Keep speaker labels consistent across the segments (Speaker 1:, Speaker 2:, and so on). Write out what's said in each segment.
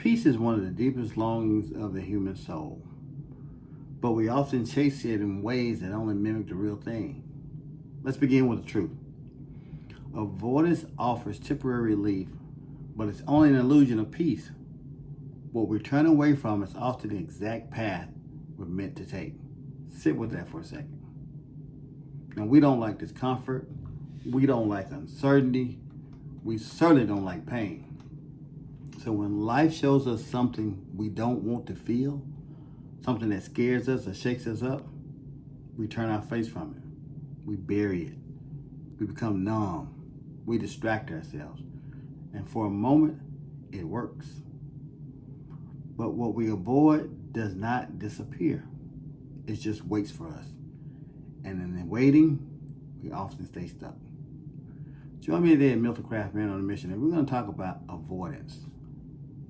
Speaker 1: Peace is one of the deepest longings of the human soul, but we often chase it in ways that only mimic the real thing. Let's begin with the truth. Avoidance offers temporary relief, but it's only an illusion of peace. What we turn away from is often the exact path we're meant to take. Sit with that for a second. Now, we don't like discomfort. We don't like uncertainty. We certainly don't like pain. So when life shows us something we don't want to feel, something that scares us or shakes us up, we turn our face from it. We bury it. We become numb. We distract ourselves. And for a moment, it works. But what we avoid does not disappear. It just waits for us. And in the waiting, we often stay stuck. Join me today at MiltonCraft, Man on a Mission, and we're going to talk about avoidance.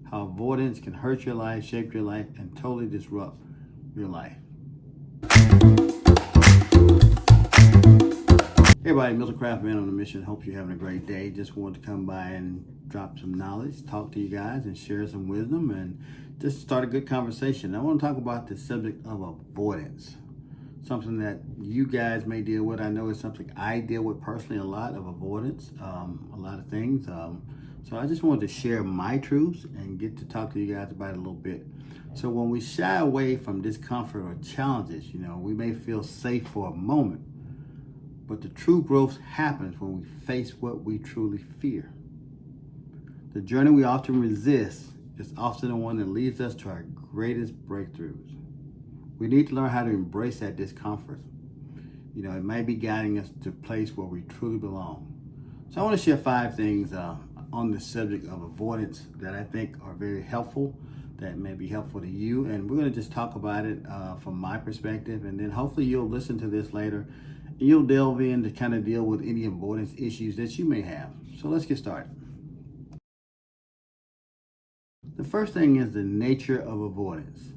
Speaker 1: How avoidance can hurt your life, shape your life, and totally disrupt your life. Hey everybody, MiltonCraft, Man on a Mission. Hope you're having a great day. Just wanted to come by and drop some knowledge, talk to you guys, and share some wisdom, and just start a good conversation. I want to talk about the subject of avoidance. Something that you guys may deal with. I know it's something I deal with personally, a lot of avoidance, a lot of things. So I just wanted to share my truths and get to talk to you guys about it a little bit. So when we shy away from discomfort or challenges, we may feel safe for a moment, but the true growth happens when we face what we truly fear. The journey we often resist is often the one that leads us to our greatest breakthroughs. We need to learn how to embrace that discomfort. It might be guiding us to a place where we truly belong. So I want to share 5 things on the subject of avoidance that I think are very helpful, that may be helpful to you. And we're going to just talk about it from my perspective. And then hopefully you'll listen to this later and you'll delve in to kind of deal with any avoidance issues that you may have. So let's get started. The first thing is the nature of avoidance.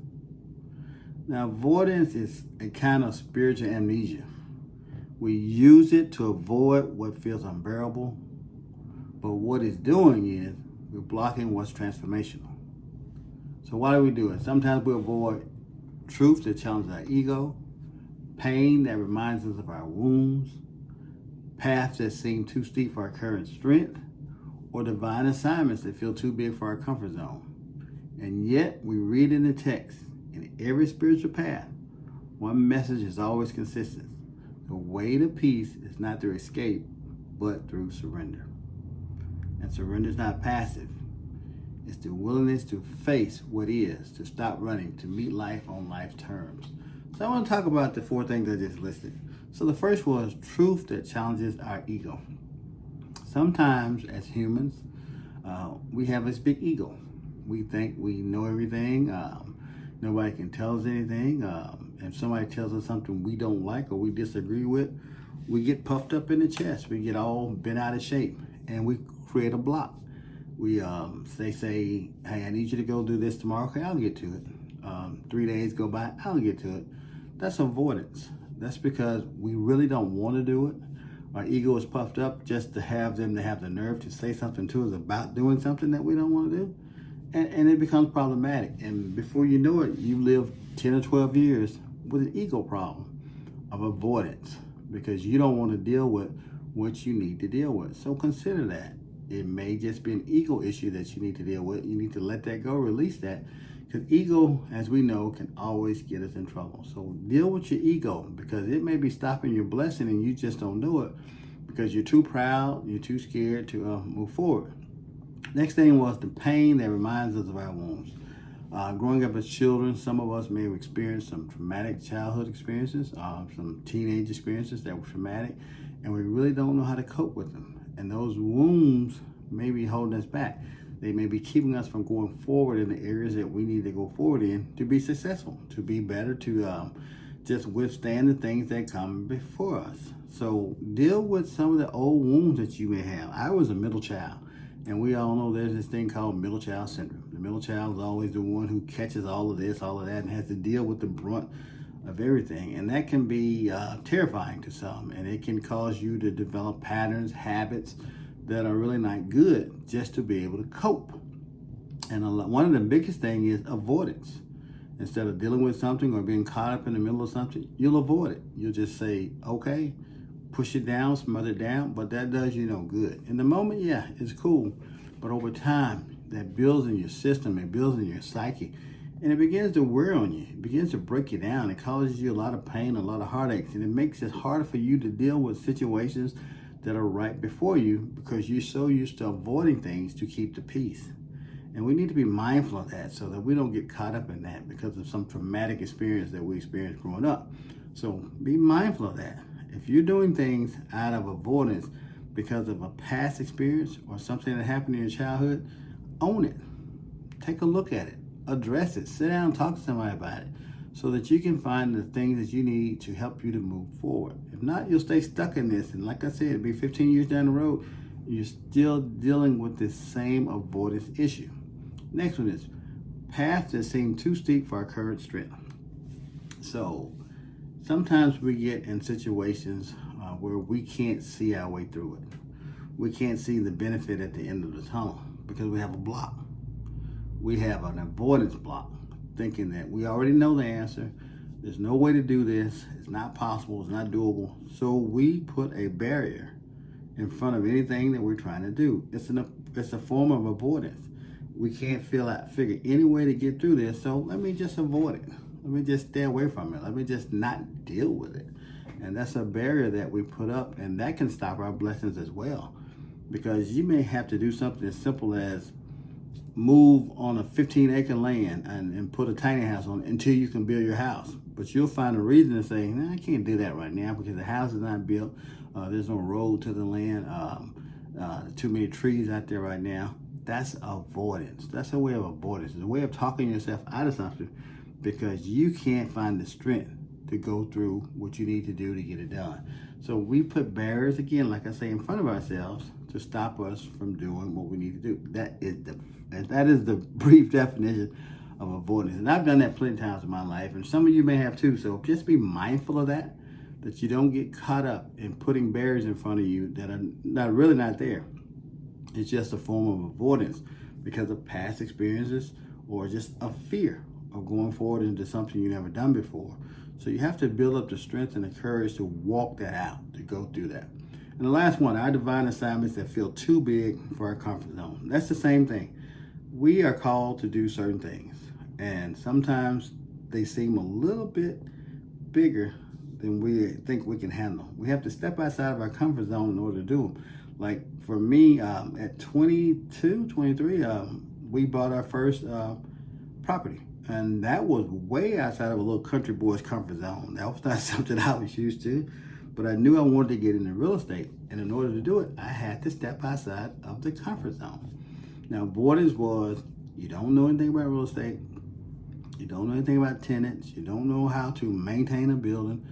Speaker 1: Now, avoidance is a kind of spiritual amnesia. We use it to avoid what feels unbearable, but what it's doing is we're blocking what's transformational. So why do we do it? Sometimes we avoid truth that challenges our ego, pain that reminds us of our wounds, paths that seem too steep for our current strength, or divine assignments that feel too big for our comfort zone. And yet we read in the text, in every spiritual path, one message is always consistent. The way to peace is not through escape, but through surrender. And surrender is not passive. It's the willingness to face what is, to stop running, to meet life on life's terms. So I want to talk about the 4 things I just listed. So the first was truth that challenges our ego. Sometimes as humans, we have this big ego. We think we know everything. Nobody can tell us anything. If somebody tells us something we don't like or we disagree with, we get puffed up in the chest. We get all bent out of shape and we create a block. They say, hey, I need you to go do this tomorrow. Okay, I'll get to it. 3 days go by, I'll get to it. That's avoidance. That's because we really don't want to do it. Our ego is puffed up just to have them to have the nerve to say something to us about doing something that we don't want to do. And it becomes problematic. And before you know it, you live 10 or 12 years with an ego problem of avoidance because you don't want to deal with what you need to deal with. So consider that. It may just be an ego issue that you need to deal with. You need to let that go, release that. Because ego, as we know, can always get us in trouble. So deal with your ego because it may be stopping your blessing and you just don't do it because you're too proud, you're too scared to move forward. Next thing was the pain that reminds us of our wounds. Growing up as children, some of us may have experienced some traumatic childhood experiences, some teenage experiences that were traumatic, and we really don't know how to cope with them. And those wounds may be holding us back. They may be keeping us from going forward in the areas that we need to go forward in to be successful, to be better, to just withstand the things that come before us. So deal with some of the old wounds that you may have. I was a middle child. And we all know there's this thing called middle child syndrome. The middle child is always the one who catches all of this, all of that, and has to deal with the brunt of everything. And that can be terrifying to some. And it can cause you to develop patterns, habits that are really not good just to be able to cope. And one of the biggest things is avoidance. Instead of dealing with something or being caught up in the middle of something, you'll avoid it. You'll just say, okay, push it down, smother it down, but that does you no good. In the moment, yeah, it's cool. But over time, that builds in your system, it builds in your psyche, and it begins to wear on you. It begins to break you down. It causes you a lot of pain, a lot of heartaches, and it makes it harder for you to deal with situations that are right before you because you're so used to avoiding things to keep the peace. And we need to be mindful of that so that we don't get caught up in that because of some traumatic experience that we experienced growing up. So be mindful of that. If you're doing things out of avoidance because of a past experience or something that happened in your childhood, own it. Take a look at it. Address it. Sit down and talk to somebody about it so that you can find the things that you need to help you to move forward. If not, you'll stay stuck in this. And like I said, it'll be 15 years down the road, you're still dealing with this same avoidance issue. Next one is paths that seem too steep for our current strength. So sometimes we get in situations where we can't see our way through it. We can't see the benefit at the end of the tunnel because we have a block. We have an avoidance block, thinking that we already know the answer. There's no way to do this. It's not possible. It's not doable. So we put a barrier in front of anything that we're trying to do. It's a form of avoidance. We can't figure any way to get through this, so let me just avoid it. Let me just stay away from it. Let me just not deal with it. And that's a barrier that we put up, and that can stop our blessings as well. Because you may have to do something as simple as move on a 15-acre land and put a tiny house on it until you can build your house. But you'll find a reason to say, I can't do that right now because the house is not built. There's no road to the land. Too many trees out there right now. That's avoidance. That's a way of avoidance. It's a way of talking yourself out of something because you can't find the strength to go through what you need to do to get it done. So we put barriers, again, like I say, in front of ourselves to stop us from doing what we need to do. That is the brief definition of avoidance. And I've done that plenty of times in my life, and some of you may have too. So just be mindful of that you don't get caught up in putting barriers in front of you that are really not there. It's just a form of avoidance because of past experiences or just a fear of going forward into something you've never done before. So you have to build up the strength and the courage to walk that out, to go through that. And the last one, our divine assignments that feel too big for our comfort zone. That's the same thing. We are called to do certain things, and sometimes they seem a little bit bigger than we think we can handle. We have to step outside of our comfort zone in order to do them. Like for me, at 22, 23, we bought our first property. And that was way outside of a little country boy's comfort zone. That was not something I was used to. But I knew I wanted to get into real estate. And in order to do it, I had to step outside of the comfort zone. Now, avoidance was, you don't know anything about real estate. You don't know anything about tenants. You don't know how to maintain a building.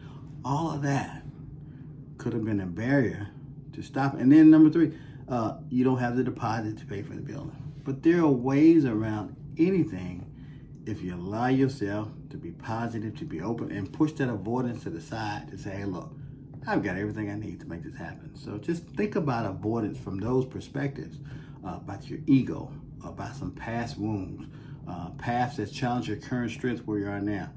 Speaker 1: All of that could have been a barrier to stop. And then number three, you don't have the deposit to pay for the building. But there are ways around anything if you allow yourself to be positive, to be open, and push that avoidance to the side to say, hey, look, I've got everything I need to make this happen. So just think about avoidance from those perspectives, about your ego, about some past wounds, paths that challenge your current strength where you are now,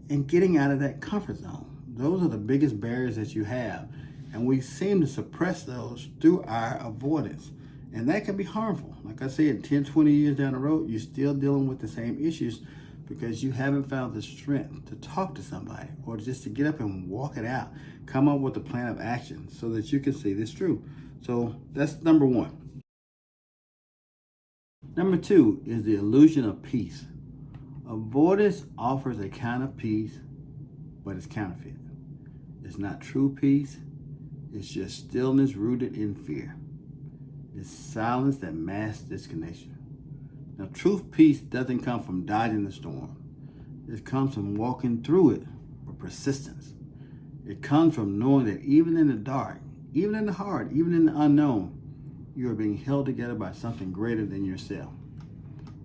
Speaker 1: and getting out of that comfort zone. Those are the biggest barriers that you have. And we seem to suppress those through our avoidance. And that can be harmful. Like I said, 10, 20 years down the road, you're still dealing with the same issues because you haven't found the strength to talk to somebody or just to get up and walk it out. Come up with a plan of action so that you can see this through. So that's number one. Number two is the illusion of peace. Avoidance offers a kind of peace, but it's counterfeit. It's not true peace. It's just stillness rooted in fear. It's silence that masks disconnection. Now, true peace doesn't come from dodging the storm. It comes from walking through it with persistence. It comes from knowing that even in the dark, even in the hard, even in the unknown, you are being held together by something greater than yourself.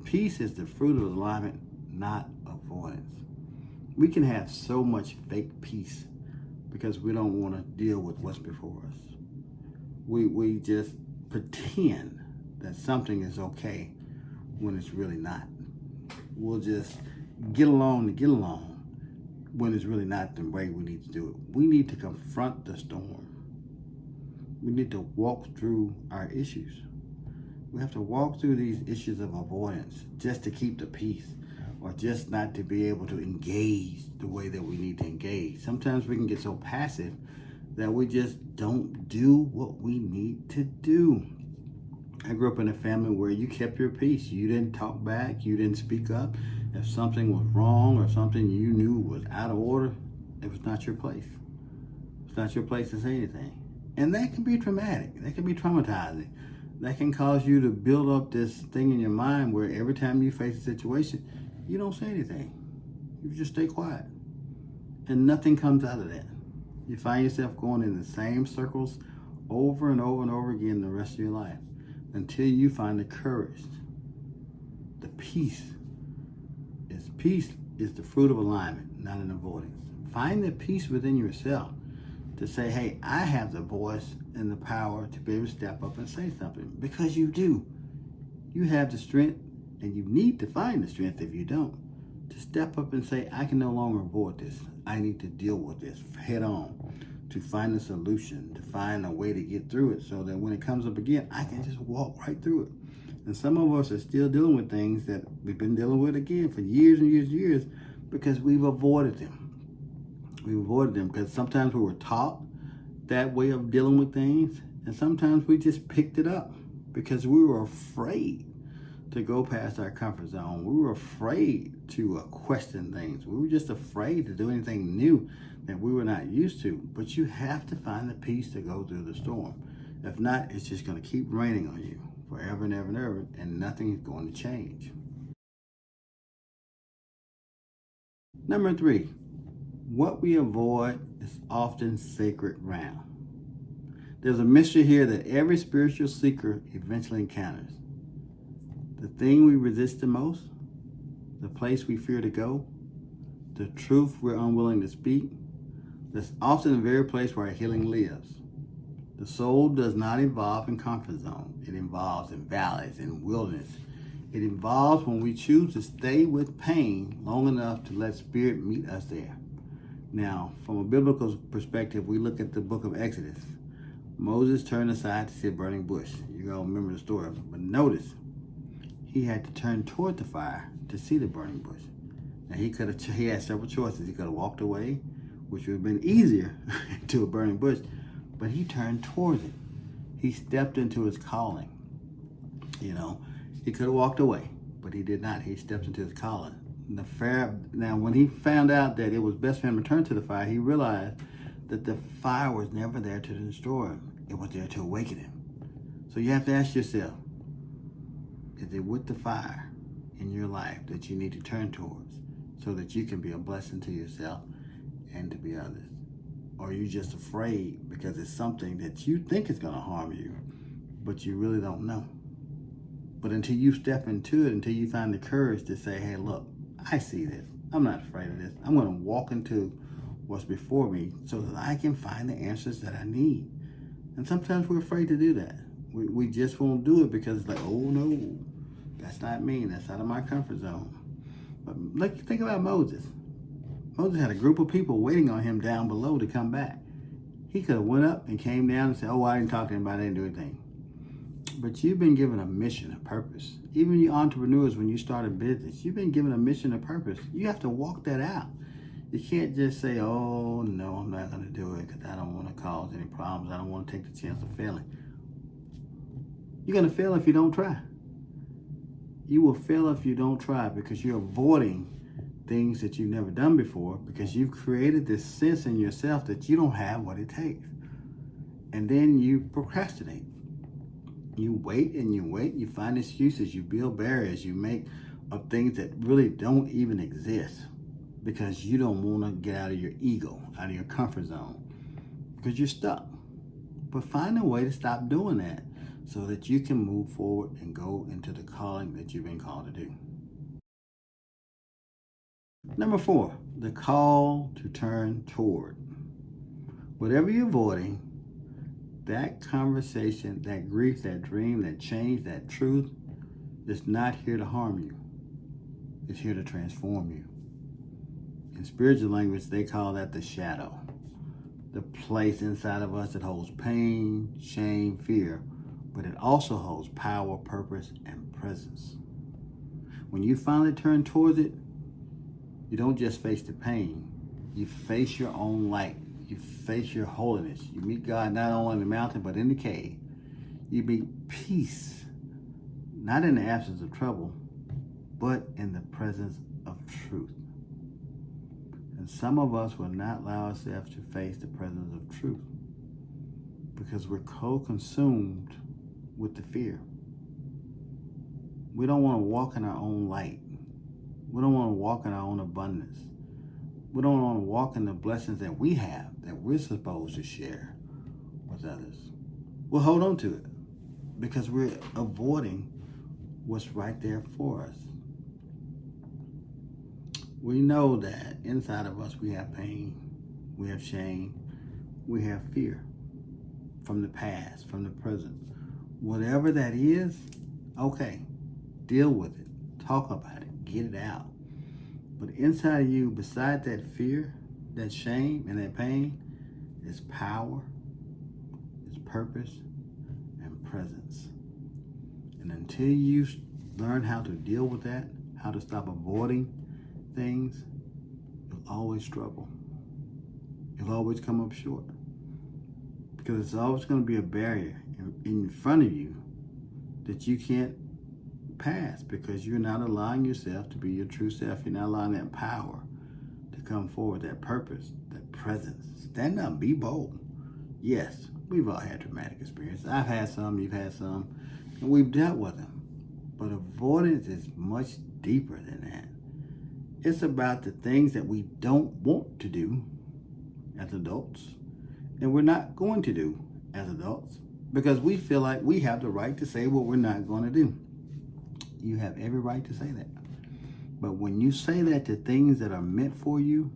Speaker 1: Peace is the fruit of alignment, not avoidance. We can have so much fake peace because we don't want to deal with what's before us. We just pretend that something is okay when it's really not. We'll just get along to get along when it's really not the way we need to do it. We need to confront the storm. We need to walk through our issues. We have to walk through these issues of avoidance just to keep the peace, or just not to be able to engage the way that we need to engage. Sometimes we can get so passive that we just don't do what we need to do. I grew up in a family where you kept your peace. You didn't talk back. You didn't speak up. If something was wrong or something you knew was out of order, it was not your place. It's not your place to say anything. And that can be traumatic. That can be traumatizing. That can cause you to build up this thing in your mind where every time you face a situation, you don't say anything. You just stay quiet. And nothing comes out of that. You find yourself going in the same circles over and over and over again the rest of your life until you find the courage. The peace is the fruit of alignment, not an avoidance. Find the peace within yourself to say, hey, I have the voice and the power to be able to step up and say something, because you do. You have the strength, and you need to find the strength, if you don't, to step up and say, I can no longer avoid this. I need to deal with this head on, to find a solution, to find a way to get through it, so that when it comes up again, I can just walk right through it. And some of us are still dealing with things that we've been dealing with again for years and years and years, because we've avoided them. We avoided them because sometimes we were taught that way of dealing with things, and sometimes we just picked it up because we were afraid to go past our comfort zone. We were afraid to question things. We were just afraid to do anything new that we were not used to. But you have to find the peace to go through the storm. If not, it's just going to keep raining on you forever and ever and ever, and nothing is going to change. Number 3, what we avoid is often sacred ground. There's a mystery here that every spiritual seeker eventually encounters. The thing we resist the most, the place we fear to go, the truth we're unwilling to speak, that's often the very place where our healing lives. The soul does not evolve in comfort zone. It evolves in valleys, in wilderness. It evolves when we choose to stay with pain long enough to let spirit meet us there. Now, from a biblical perspective, we look at the book of Exodus. Moses turned aside to see a burning bush. You all remember the story. But notice, he had to turn toward the fire to see the burning bush. Now, he had several choices. He could have walked away, which would have been easier to a burning bush, but he turned towards it. He stepped into his calling. He could have walked away, but he did not. He stepped into his calling. Now, when he found out that it was best for him to turn to the fire, he realized that the fire was never there to destroy him. It was there to awaken him. So you have to ask yourself, is it with the fire in your life that you need to turn towards so that you can be a blessing to yourself and to be others? Or are you just afraid because it's something that you think is going to harm you, but you really don't know? But until you step into it, until you find the courage to say, hey, look, I see this. I'm not afraid of this. I'm going to walk into what's before me so that I can find the answers that I need. And sometimes we're afraid to do that. We just won't do it because it's like, oh no, that's not me. That's out of my comfort zone. But think about Moses. Moses had a group of people waiting on him down below to come back. He could have went up and came down and said, oh, I didn't talk to anybody, I didn't do anything. But you've been given a mission, a purpose. Even you entrepreneurs, when you start a business, you've been given a mission, a purpose. You have to walk that out. You can't just say, oh, no, I'm not going to do it because I don't want to cause any problems. I don't want to take the chance of failing. You're going to fail if you don't try. You will fail if you don't try because you're avoiding things that you've never done before because you've created this sense in yourself that you don't have what it takes. And then you procrastinate. You wait and you wait. You find excuses. You build barriers. You make up things that really don't even exist because you don't want to get out of your ego, out of your comfort zone because you're stuck. But find a way to stop doing that so that you can move forward and go into the calling that you've been called to do. Number 4, the call to turn toward. Whatever you're avoiding, that conversation, that grief, that dream, that change, that truth, It's not here to harm you. It's here to transform you. In spiritual language, they call that the shadow. The place inside of us that holds pain, shame, fear, but it also holds power, purpose, and presence. When you finally turn towards it, you don't just face the pain. You face your own light. You face your holiness. You meet God not only in the mountain, but in the cave. You meet peace, not in the absence of trouble, but in the presence of truth. And some of us will not allow ourselves to face the presence of truth because we're co-consumed with the fear. We don't want to walk in our own light. We don't want to walk in our own abundance. We don't want to walk in the blessings that we have, that we're supposed to share with others. We'll hold on to it because we're avoiding what's right there for us. We know that inside of us we have pain, we have shame, we have fear from the past, from the present. Whatever that is, okay, deal with it, talk about it, get it out. But inside of you, beside that fear, that shame, and that pain, is power, is purpose, and presence. And until you learn how to deal with that, how to stop avoiding things, you'll always struggle. You'll always come up short. Because it's always going to be a barrier in front of you that you can't pass because you're not allowing yourself to be your true self. You're not allowing that power to come forward, that purpose, that presence. Stand up, be bold. Yes, we've all had traumatic experiences. I've had some, you've had some, and we've dealt with them. But avoidance is much deeper than that. It's about the things that we don't want to do as adults, and we're not going to do as adults because we feel like we have the right to say what we're not going to do. You have every right to say that. But when you say that to things that are meant for you,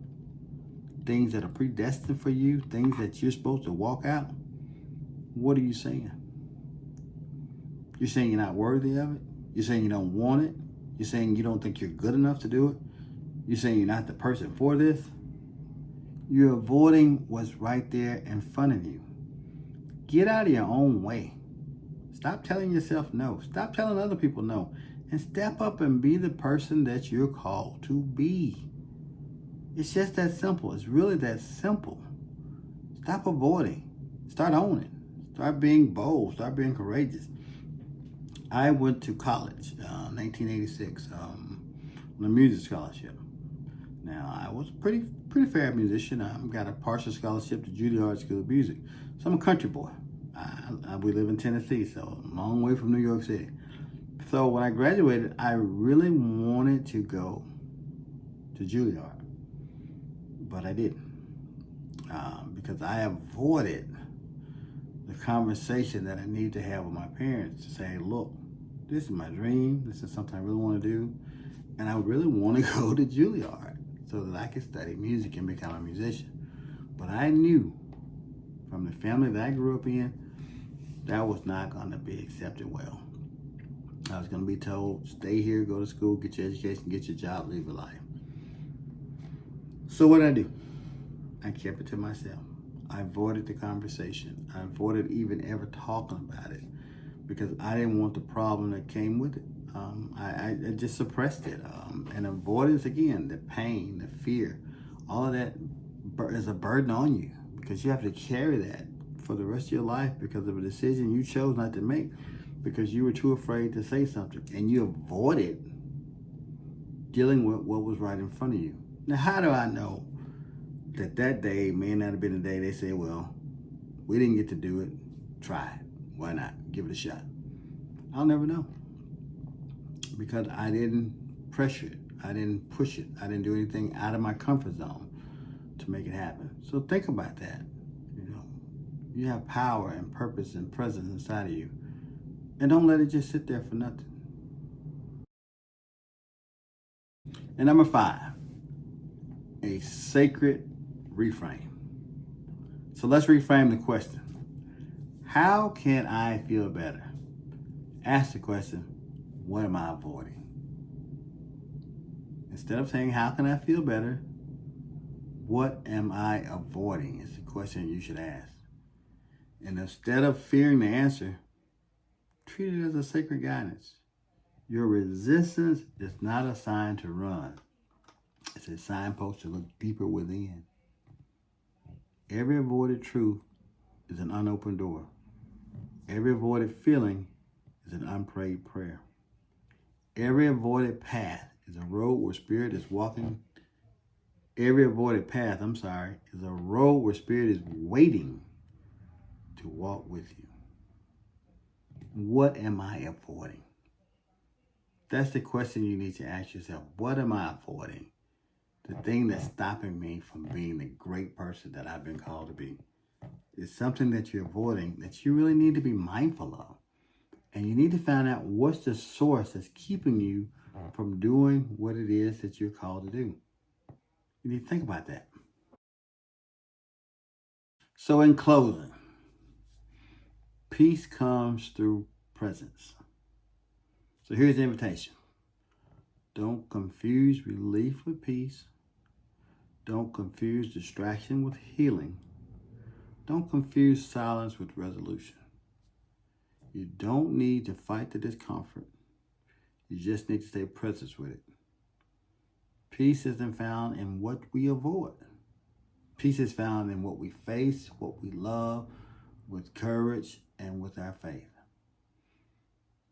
Speaker 1: things that are predestined for you, things that you're supposed to walk out, what are you saying? You're saying you're not worthy of it? You're saying you don't want it? You're saying you don't think you're good enough to do it? You're saying you're not the person for this? You're avoiding what's right there in front of you. Get out of your own way. Stop telling yourself no. Stop telling other people no. And step up and be the person that you're called to be. It's just that simple. It's really that simple. Stop avoiding. Start owning. Start being bold. Start being courageous. I went to college, 1986, on a music scholarship. Now, I was a pretty fair musician. I got a partial scholarship to Juilliard School of Music. So I'm a country boy. We live in Tennessee, so a long way from New York City. So when I graduated, I really wanted to go to Juilliard, but I didn't because I avoided the conversation that I need to have with my parents to say, hey, look, this is my dream. This is something I really want to do. And I really want to go to Juilliard so that I could study music and become a musician. But I knew from the family that I grew up in, that was not going to be accepted well. I was going to be told, stay here, go to school, get your education, get your job, live your life. So what did I do? I kept it to myself. I avoided the conversation. I avoided even ever talking about it because I didn't want the problem that came with it. I just suppressed it. And avoidance, again, the pain, the fear, all of that is a burden on you because you have to carry that for the rest of your life because of a decision you chose not to make because you were too afraid to say something and you avoided dealing with what was right in front of you. Now, how do I know that day may not have been the day they say, well, we didn't get to do it, try it. Why not? Give it a shot. I'll never know because I didn't pressure it. I didn't push it. I didn't do anything out of my comfort zone to make it happen. So think about that. You have power and purpose and presence inside of you. And don't let it just sit there for nothing. And number 5, a sacred reframe. So let's reframe the question. How can I feel better? Ask the question, what am I avoiding? Instead of saying, how can I feel better? What am I avoiding is the question you should ask. And instead of fearing the answer, treat it as a sacred guidance. Your resistance is not a sign to run. It's a signpost to look deeper within. Every avoided truth is an unopened door. Every avoided feeling is an unprayed prayer. Every avoided path is a road where spirit is walking. Every avoided path, is a road where spirit is waiting to walk with you. What am I avoiding? That's the question you need to ask yourself. What am I avoiding? The thing that's stopping me from being the great person that I've been called to be. It's something that you're avoiding that you really need to be mindful of. And you need to find out what's the source that's keeping you from doing what it is that you're called to do. You need to think about that. So in closing, peace comes through presence. So here's the invitation. Don't confuse relief with peace. Don't confuse distraction with healing. Don't confuse silence with resolution. You don't need to fight the discomfort. You just need to stay present with it. Peace isn't found in what we avoid. Peace is found in what we face, what we love, with courage, and with our faith.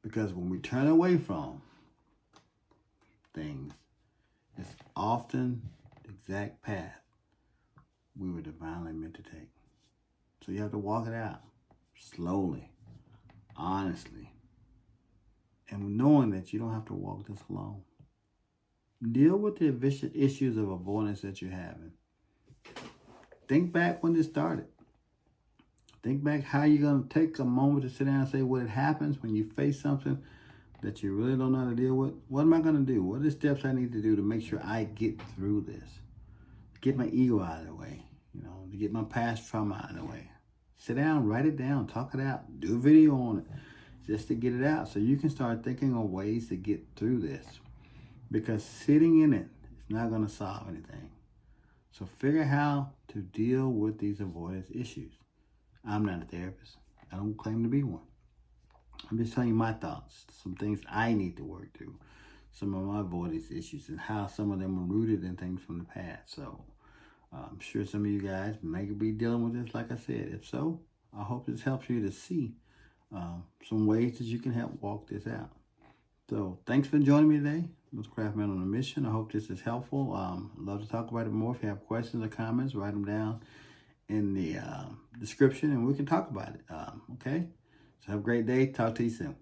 Speaker 1: Because when we turn away from things, it's often the exact path we were divinely meant to take. So you have to walk it out slowly, honestly, and knowing that you don't have to walk this alone. Deal with the issues of avoidance that you're having. Think back when this started. Think back how you're going to take a moment to sit down and say what happens when you face something that you really don't know how to deal with. What am I going to do? What are the steps I need to do to make sure I get through this? Get my ego out of the way, to get my past trauma out of the way. Sit down, write it down, talk it out, do a video on it just to get it out so you can start thinking of ways to get through this. Because sitting in it is not going to solve anything. So figure how to deal with these avoidance issues. I'm not a therapist. I don't claim to be one. I'm just telling you my thoughts, some things I need to work through, some of my avoidance issues, and how some of them are rooted in things from the past. So I'm sure some of you guys may be dealing with this, like I said. If so, I hope this helps you to see some ways that you can help walk this out. So thanks for joining me today. MiltonCraft Man on a Mission. I hope this is helpful. I'd love to talk about it more. If you have questions or comments, write them down in the description and we can talk about it. Okay? So have a great day. Talk to you soon.